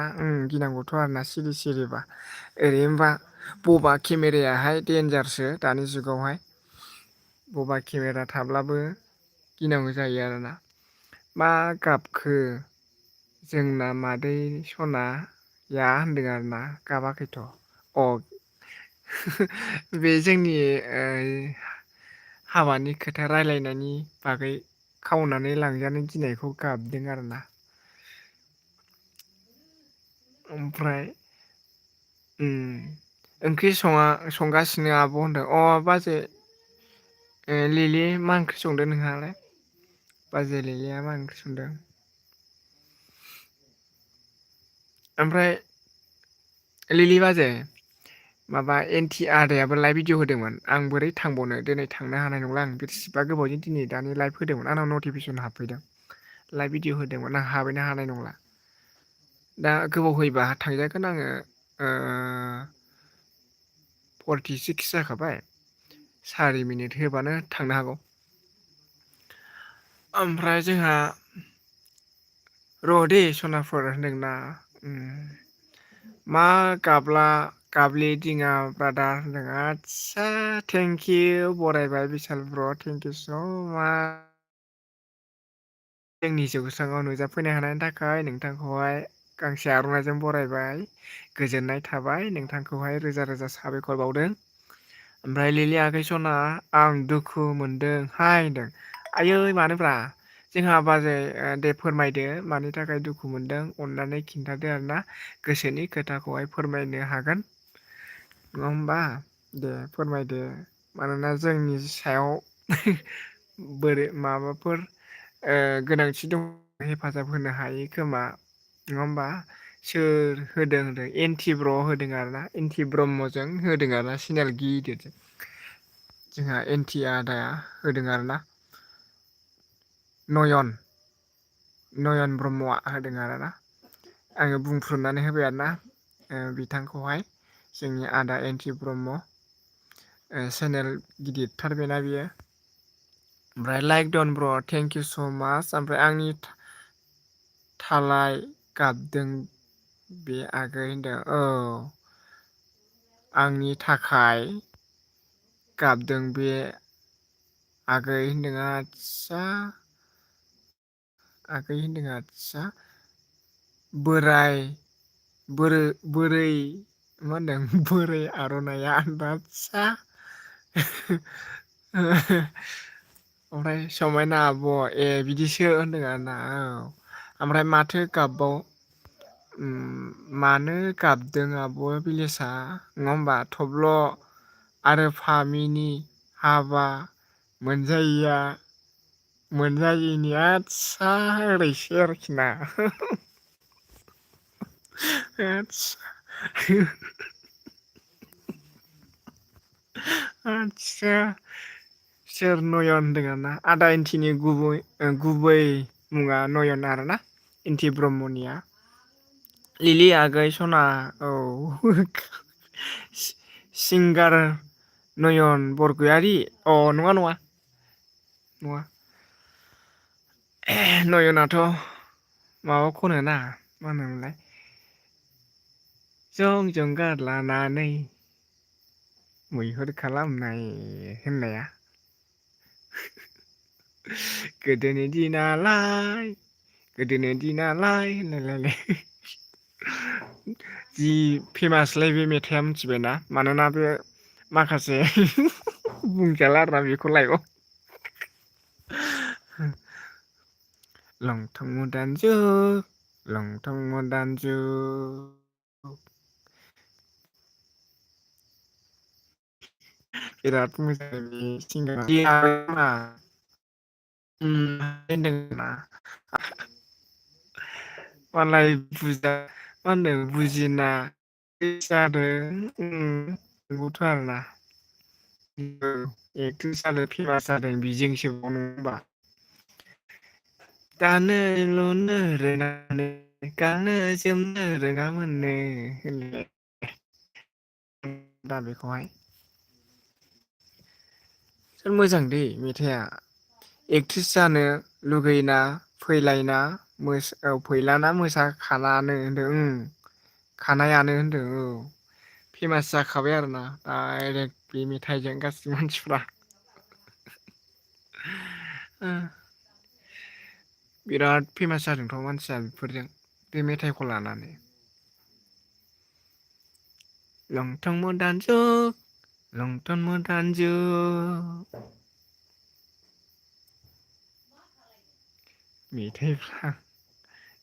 गिनांगौथ' आरोना सिरि सिरिबा ओरैनोबा बबा केमेरायाहाय देन्जारसो दानि जुगावहाय बबा केमेरा थाब्लाबो गिनांगौ जायो आरोना मा गाबखो जोंना मादै सनाया होनदों आरोना गाबाखैथ' अ बे जोंनि हाबानि खोथा रायलायनायनि बागै खावनानै लांजानो गिनायखौ गाबदों आरोना ओमफ्राय ओंख्रि संगासिनो आब' होनदों अ बाजै लिलि मा ओंख्रि संदों नोंहालाय बाजै लिलिया मा ओंख्रि संदों ओमफ्राय लिलि बाजै माबा एनटि आदायाबो लाइभ भिडिअ होदोंमोन आं बोरै थांबावनो दिनै थांनो हानाय नंला आं बेसेबा गोबावजों दिनै दानि लाइभ होदोंमोन आंनाव नटिफिकेसन हाबफैदों लाइभ भिडिअ होदोंमोन आं हाबैनो हानाय नंला दा गोबाव फैबा थांजागोन आङो 46 जाखाबाय 4 मिनिट होबानो थांनो हागौ ओमफ्राय जोंहा र' दे सनाफोर होनदोंना मा गाबलि दिङा ब्रादार होनदों आदसा थेंकिउ बरायबाय बिसाल ब्र' थेंकिउ स' माच जोंनि जौगस्राङाव नुजाफैनो हानायनि थाखाय नोंथांखौहाय गांसे आर'नाइजों बरायबाय गोजोननाय थाबाय नोंथांखौहाय रोजा रोजा साबायखर बावदों ओमफ्राय लिलि आगै सना आं दुखु मोनदोंहाय होनदों आयै मानोब्रा जोंहा बाजै दे फोरमायदो मानि थाखाय दुखु मोनदों अननानै खिन्थादो आरोना गोसोनि खोथाखौहाय फोरमायनो हागोन नङा होमबा दे फोरमायदो मानोना जोंनि सायाव बोरै माबाफोर गोनांथि दं हेफाजाब होनो हायो खोमा नङा होमबा सोर होदों एनटि ब्र होदों आरोना एनटि ब्रह्मजों होदों आरोना चेनेल गिदिरजों जोंहा एनटि आदाया होदों आरोना नयन ब्रह्मआ होदों आरोना आङो बुंफ्रुनानै होबाय आरोना बिथांखौहाय जोंनि आदा एन्टि ब्रह्म चेनेल गिदिरथार बेना बियो ओमफ्राय लाइक दन ब्र' थेंकिउ स' माच ओमफ्राय आंनि थालाय गाबदों बे आगै होनदों औ आंनि थाखाय गाबदों बे आगै होनदों आदसा आगै होनदों आदसा बोरै मा होनदों बोरै आर'नाइया आदसा ओमफ्राय समायना आब' ए बिदिसो होनदों आरोना औ ओमफ्राय माथो गाबबाव मानो गाबदों आब' बिलेसा नङा होमबा थब्ल' आरो फामिनि हाबा मोनजायैनि आदसा ओरैसो आरोखि ना आदसा सोर नयन होनदों आरोना आदा इन्थिनि गुबै मुङा नयन आरोना इन्थि ब्रह्मनिया लिलि आगै सना औ सिंगार नयन बरगयारि अ नङा नङा नङा नयनाथ' माबा खनो ना मा होनोमोनलाय जं जंगार लानानै मैहुर खालामनाय होननाया गोदोनि दिनालाय गोदोनि दिनालाय होनलायलायनाय जि फेमासलाय बे मेथाइआ मिथिबायना मानोना बे माखासे बुंजाला आरोना बेखौ लाइभआव लंथं मदान जुग लंथं मदान जुग बिराद मोजां बे सिंगारा मालाय बुजा मा होनदों बुजिना जादों नंगौथ' आरोना एक्ट्रिस जानो फेमास जादों बिजोंसो नङा होमबा दानो लुनो रोङानो गाननो जोमनो रोङामोननो होनलाय दा बेखौहाय मोजां दै मेथाइआ एक्ट्रिस जानो लुगैना फैलायना फैलाना मोसाखानानो होनदों खानायानो होनदों औ फेमास जाखाबाय आरोना डाइरेक्ट बे मेथाइजों गासैबो मानसिफ्रा बिराद फेमास जादोंथ' मानसिया बेफोरजों बे मेथाइखौ लानानै लंथं मदान जुग लंथं मदान जुग मेथाइफ्रा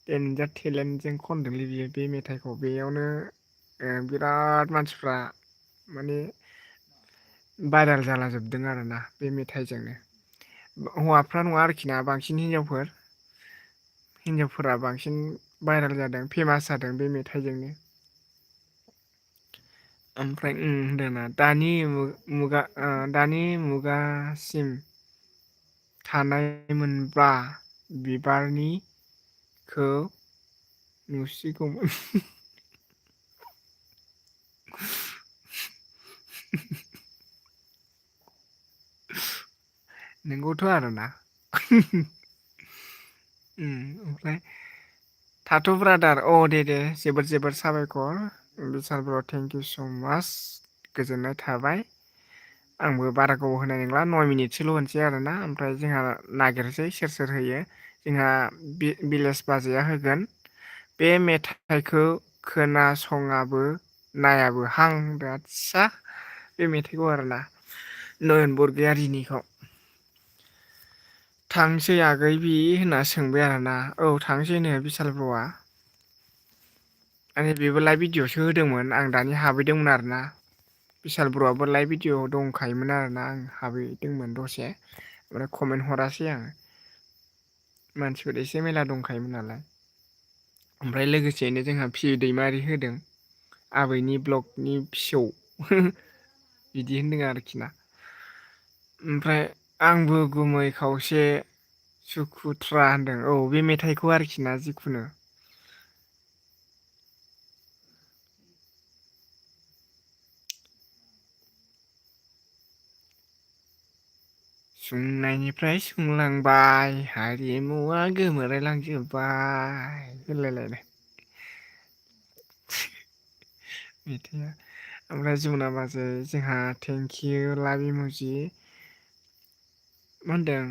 देनजार टेलेन्टजों खनदोंलै बियो बे मेथाइखौ बेयावनो बिराद मानसिफ्रा माने भाइरेल जालाजोबदों आरोना बे मेथाइजोंनो हौवाफ्रा नङा आरोखि ना बांसिन हिनजावफोरा बांसिन भाइरेल जादों फेमास जादों बे मेथाइजोंनो ओमफ्राय होनदोंना दानि मुगासिम थानायमोनब्ला बिबारनिखौ नुसिगौमोन नोंगौथ' आरोना ओमफ्राय थाथ' ब्रादार दे जोबोर साबायखर बिसाल बर' थेंक इउ स' माच गोजोननाय थाबाय आंबो बारा गोबाव होनाय नंला 9 मिनिटसोल' होनसै आरोना ओमफ्राय जोंहा नागिरसै सोर होयो जोंहा बिलेज बाजैया होगोन बे मेथाइखौ खोनासङाबो नायाबो हां होनदों आस्सा बे मेथाइखौ आरोना नयन बरग'यारिनिखौ थांसै आगै बि होनना सोंबाय आरोना औ थांसैनो बिसाल बर'आ माने बेबो लाइभ भिडिअ'सो होदोंमोन आं दानि हाबैदोंमोन आरोना बिसाल बर'आबो लाइभ भिडिअ' दंखायोमोन आरोना आं हाबैदोंमोन दसे ओमफ्राय कमेन्ट हरासै आं मानसिफोर एसे मेला दंखायोमोन नालाय ओमफ्राय लोगोसेयैनो जोंहा फिरि दैमारि होदों आबैनि ब्लगनि फिसौ बिदि होनदों आरोखि ना ओमफ्राय आंबो गुमै खावसे सुखुथ्रा होनदों औ बे मेथाइखौ आरोखि ना जिखुनु सुंनायनिफ्राय सुंलांबाय हारिमुवा गोमोरायलांजोब्बाय होनलायलायनाय मेथाइआ ओमफ्राय जमुना बाजै जोंहा थेंकिउ लाभ इमजि मा होनदों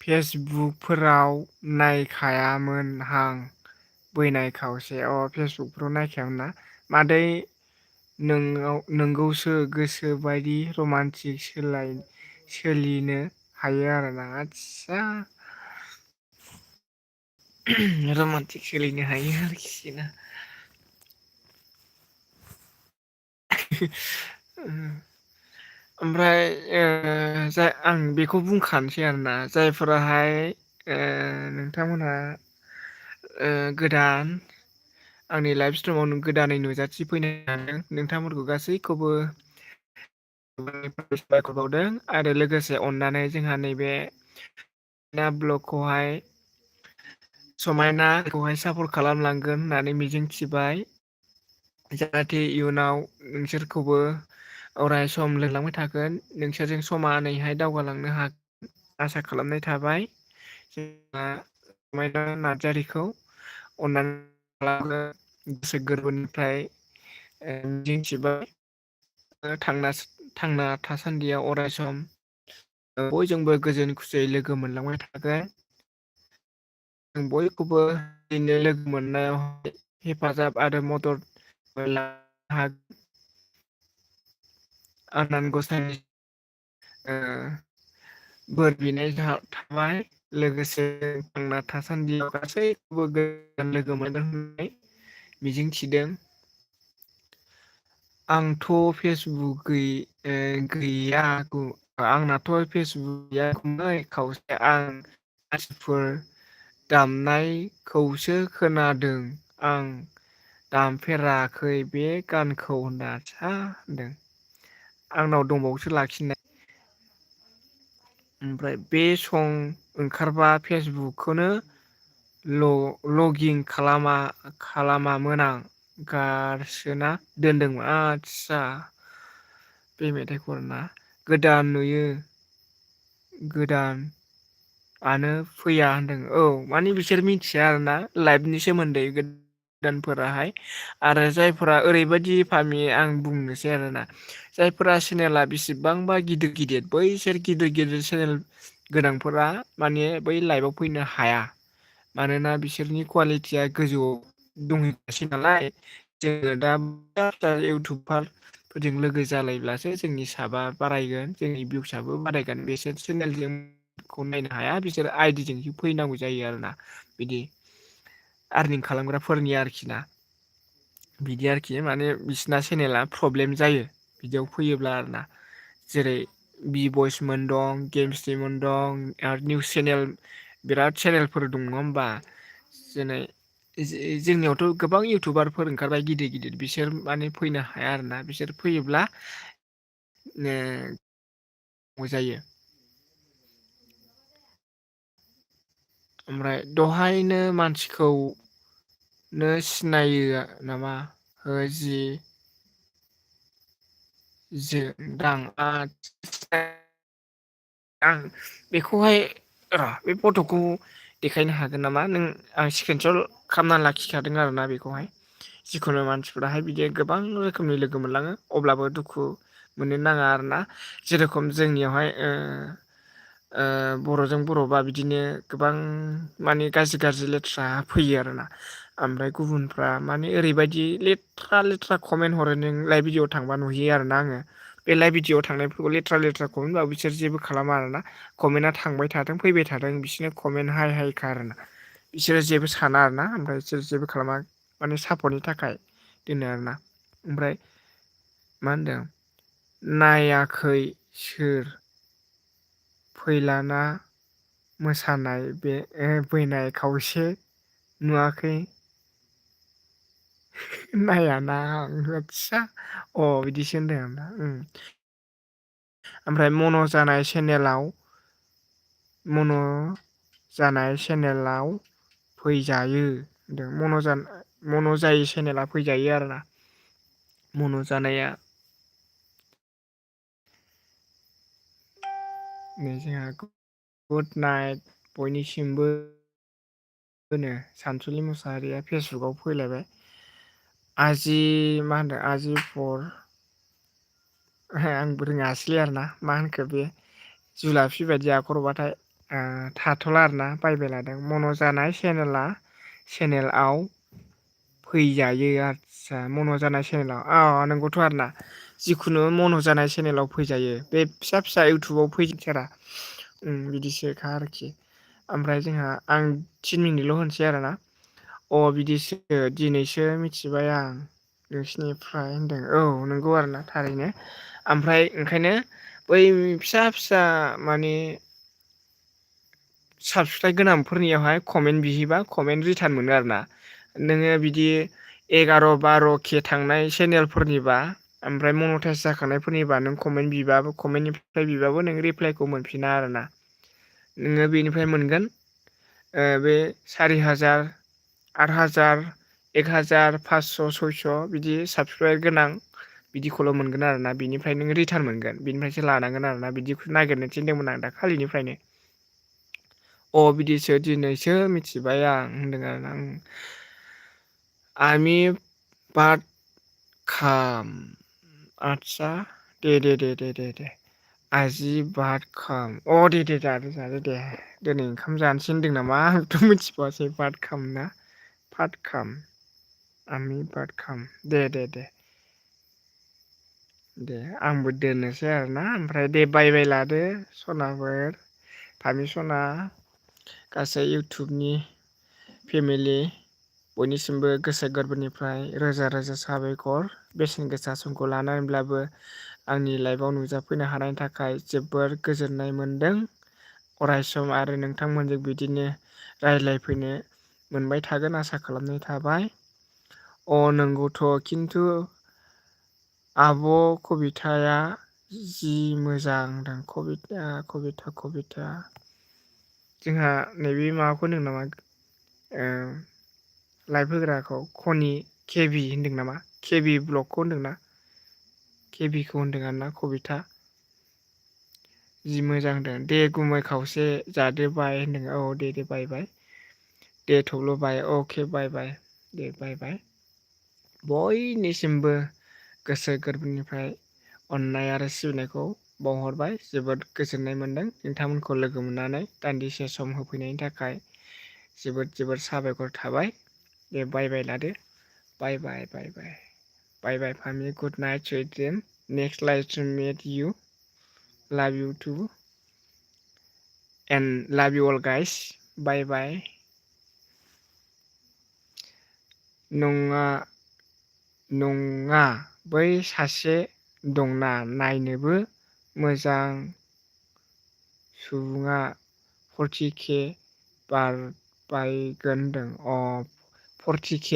फेसबुकफोराव नायखायामोनहां बैनाय खावसे फेसबुकफ्राव नायखायामोन ना मादै नोंगौसो गोसो बायदि रमान्टिक सोलिनो हायो आरोना आदसा रमान्टिक सोलिनो हायो आरोखि ना ओमफ्राय आं बेखौ बुंखानोसै आरोना जायफोराहाय नोंथांमोनहा गोदान आंनि लाइफ स्ट्रिमाव गोदानै नुजाथिफैनो हादों नोंथांमोनखौ गासैखौबो साबायखर बावदों आरो लोगोसे अननानै जोंहा नैबे ब्लगखौहाय समायनाखौहाय सापर्ट खालामलांगोन होननानै मिजिंथिबाय। जाहाथे इयुनाव नोंसोरखौबो अराय सम लिंलांबाय थागोन नोंसोरजों समानैहाय दावगालांनो हागोन आसा खालामनाय थाबाय। जोंहा समायना नार्जारिखौ अननानै गोसो गोरबोनिफ्राय मिजिंथिबाय थांना थासान्दियाव अराय सम बयजोंबो गोजोन खुसियै लोगो मोनलांबाय थागोन। जों बयखौबो बिदिनो लोगो मोननायावहाय हेफाजाब आरो मदद आनान गसाइनि बोर बिनाय थाबाय लोगोसे थांना थासान्दियाव गासैखौबो गोदान लोगो मोनगोन होननानै मिजिंथिदों। आंथ' फेसबुक गैया आंनाथ' फेसबुक गैया खावसे आं मानसिफोर दामनायखौसो खोनादों आं दामफेराखै बे गानखौ होनना होनदों। आंनाव दंबावोसो लाखिनाय। ओमफ्राय बे सं ओंखारबा फेसबुकखौनो लगिन खालामामोन आं गारसोना दोनदोंमोन आदसा बे मेथाइखौ आरोना गोदान नुयो गोदानआनो फैया होनदों औ माने बिसोर मिथिया आरोना लाइभनि सोमोन्दै गोदानफोराहाय आरो जायफोरा ओरैबायदि फामि आं बुंनोसै आरोना जायफोरा चेनेला बेसेबांबा गिदिर गिदिर बैसोर गिदिर गिदिर चेनेल गोनांफोरा माने बै लाइभआव फैनो हाया। मानोना बिसोरनि कुवालिटिया गोजौआव दंहैगासिनो नालाय जोङो दा इउटुबारफोरजों लोगो जालायब्लासो जोंनि साबा बारायगोन जोंनि भिउसआबो बारायगोन बेसोर चेनेलजोंखौ नायनो हाया बिसोर आइदिजोंसो फैनांगौ जायो आरोना बिदि आर्निं खालामग्राफोरनि आरोखि ना बिदि आरोखि माने बिसिना चेनेला प्रब्लेम जायो बिदियाव फैयोब्ला आरोना जेरै बि बइसमोन दं गेम्सनिमोन दं आरो निउस चेनेल बिराद चेनेलफोर दं नङा होमबा जेनै जोंनियावथ' गोबां इउटुबारफोर ओंखारबाय गिदिर गिदिर बिसोर माने फैनो हाया आरोना बिसोर फैयोब्ला जायो। ओमफ्राय दहायनो मानसिखौनो सिनायो नामा हो जि दां आं बेखौहाय बे फट'खौ देखायनो हागोन नामा नों आं स्क्रिनसट खालामना लाखिखादों आरोना बेखौहाय जिखुनु मानसिफोराहाय बिदि गोबां रोखोमनि लोगो मोनलाङो अब्लाबो दुखु मोननो नाङा आरोना जेरेखम जोंनियावहाय बर'जों बर'बा बिदिनो गोबां माने गाज्रि गाज्रि लेथ्रा फैयो आरोना ओमफ्राय गुबुनफ्रा माने ओरैबायदि लेथ्रा लेथ्रा कमेन्ट हरो नों लाइभ भिडिअ थांबा नुहैयो आरोना आङो बे लाइभ भिडिअ थांनायफोरखौ लेथ्रा लेथ्रा कमेन्ट होनबाबो बिसोर जेबो खालामा आरोना कमेन्टआ थांबाय थाथों फैबाय थाथों बिसोरनो कमेन्ट हाय हायखा आरोना बिसोरो जेबो साना आरोना ओमफ्राय बिसोर जेबो खालामा माने सापर्टनि थाखाय दोनो आरोना ओमफ्राय मा होनदों नायाखै सोर फैलाना मोसानाय बे बैनाय खावसे नुवाखै नायाना आदसा बिदिसो होनदों आरोना ओमफ्राय मन' जानाय चेनेलाव फैजायो होनदों मन' जायै चेनेला फैजायो आरोना मन' जानाया नै जोंहा गुड नाइट बयनिसिमबो होनो सानसुलि मुसाहारिया फेसबुकाव फैलायबाय आजि मा होनदों आजि फर आंबो रोङासैलै आरोना मा होनखो बे जुलाफि बायदि आखरबाथाय थाथ'ला आरोना बायबाय लादों मन' जानाय चेनेलाव फैजायो आदसा मन' जानाय चेनेलाव नंगौथ' आरोना जिखुनु मन' जानाय चेनेलाव फैजायो बे फिसा फिसा इउटुबाव फैसारा बिदिसोखा आरोखि ओमफ्राय जोंहा आं 3 मिनिटल' होनसै आरोना बिदिसो दिनैसो मिथिबाय आं नोंसिनिफ्राय होनदों नंगौ आरोना थारैनो ओमफ्राय ओंखायनो बै फिसा फिसा माने साबसक्राइब गोनांफोरनियावहाय कमेन्ट बिहैबा कमेन्ट रिटार्न मोनो आरोना नोङो बिदि 11-12 के थांनाय चेनेलफोरनिबा ओमफ्राय मनटाइस जाखानायफोरनिबा नों कमेन्ट बिबाबो कमेन्टनिफ्राय बिबाबो नों रिप्लाइखौ मोनफिना आरोना। नोङो बेनिफ्राय मोनगोन बे 4000 8000 1000 500 600 बिदि साबसक्राइबार गोनां बिदिखौल' मोनगोन आरोना। बिनिफ्राय नोङो रिटार्न मोनगोन बिनिफ्रायसो लानांगोन आरोना। बिदिखौ नागिरनो थिनदोंमोन आं दाखालिनिफ्रायनो। बिदिसो दिनैसो मिथिबाय आं होनदों आरोना। आर्मि बाट खाम आदसा दे आजि बाद खाम दे जादो दे दिनै ओंखाम जानोसै होनदों नामा आंथ' मिथिबावासै बाद खाम ना फाद खाम आर्मि बाद खाम दे आंबो दोननोसै आरोना। ओमफ्राय दे बाय लादो सनाफोर फामि सना गासै इउटुबनि फेमिलि बयनिसिमबो गोसो गोरबोनिफ्राय रोजा रोजा साबायखर। बेसेन गोसा समखौ लानानैब्लाबो आंनि लाइफआव नुजाफैनो हानायनि थाखाय जोबोर गोजोननाय मोनदों। अरायसम आरो नोंथांमोनजों बिदिनो रायज्लायफैनो मोनबाय थागोन आसा खालामनाय थाबाय। नंगौथ' खिन्थु आब' कबिथाया जि मोजां होनदों कबिथा जोंहा नैबे माबाखौ होनदों नामा लाइभ होग्राखौ खनि केबि होनदों नामा केबि ब्लगखौ होनदोंना केबिखौ होनदों आरोना कबिथा जि मोजां होनदों दे गुमै खावसे जादो बाय होनदों। दे बाय दे थब्ल' बाय अके बाय दे बाय बयनिसिमबो गोसो गोरबोनिफ्राय अननाय आरो सिबिनायखौ बावहरबाय। जोबोद गोजोननाय मोनदों नोंथांमोनखौ लोगो मोननानै दान्दिसे सम होफैनायनि थाखाय जोबोद साबायखर थाबाय। दे बाय लादो बाय फामि good night sweet dream next life mate you love you too and love you all guys bye नङा बै सासे दंना नायनोबो मोजां सुबुङा 40K बारबायगोन होनदों 40K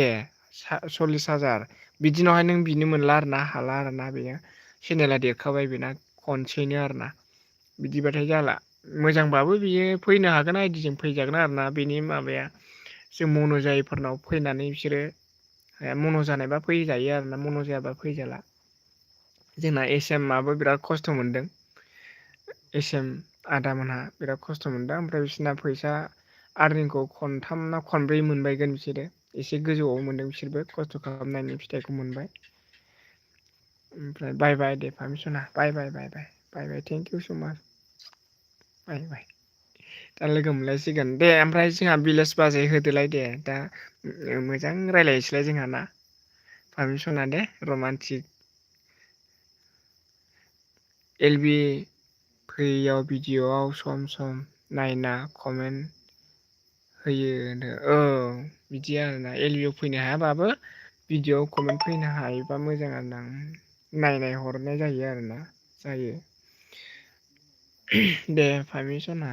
40,000 बिदिनावहाय नों बिनो मोनला आरोना हाला आरोना बेयो चेनेला देरखाबाय बेना खनसेनो आरोना बिदिबाथाय जाला। मोजांबाबो बियो फैनो हागोन आइदिजों फैजागोन आरोना बेनि माबाया जों मन' जायैफोरनाव फैनानै बिसोरो मन' जानायबा फैजायो आरोना मन' जायाबा फैजाला। जोंना एसएमआबो बिराद खस्थ' मोनदों। एसएम आदामोनहा बिराद खस्थ' मोनदों ओमफ्राय बिसोरना फैसा आर्निंखौ खनथाम ना खनब्रै मोनबायगोन बिसोरो एसे गोजौआव मोनदों बिसोरबो खस्थ' खालामनायनि फिथाइखौ मोनबाय। ओमफ्राय बाय दे फार्मिसना बाय थेंक इउ स' माच बाय दा लोगो मोनलायसिगोन दे। ओमफ्राय जोंहा भिलेज बाजै होदोलाय दे दा मोजां रायज्लायनोसैलाय जोंहा ना पारमिसना दे रमान्टिक एलबि फैयाव भिडिअ'आव सम नायना कमेन्ट होयो बिदि आरोना एलबिआव फैनो हायाबाबो भिडिअ'आव कमेन्ट फैनो हायोबा मोजां आरोना नायनाय हरनाय जायो आरोना जायो। दे पारमिसना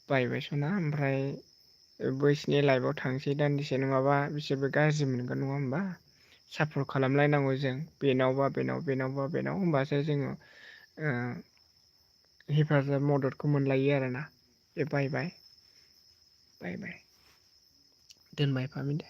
बाय सना ओमफ्राय बैसिनि लाइफआव थांसै दान्दिसे नङाबा बिसोरबो गाज्रि मोनगोन नङा होमबा सापर्ट खालामलायनांगौ जों बेनावबा बेनाव होमबासो जोङो हेफाजाब मददखौ मोनलायो आरोना। बाय दोनबाय फामि दे।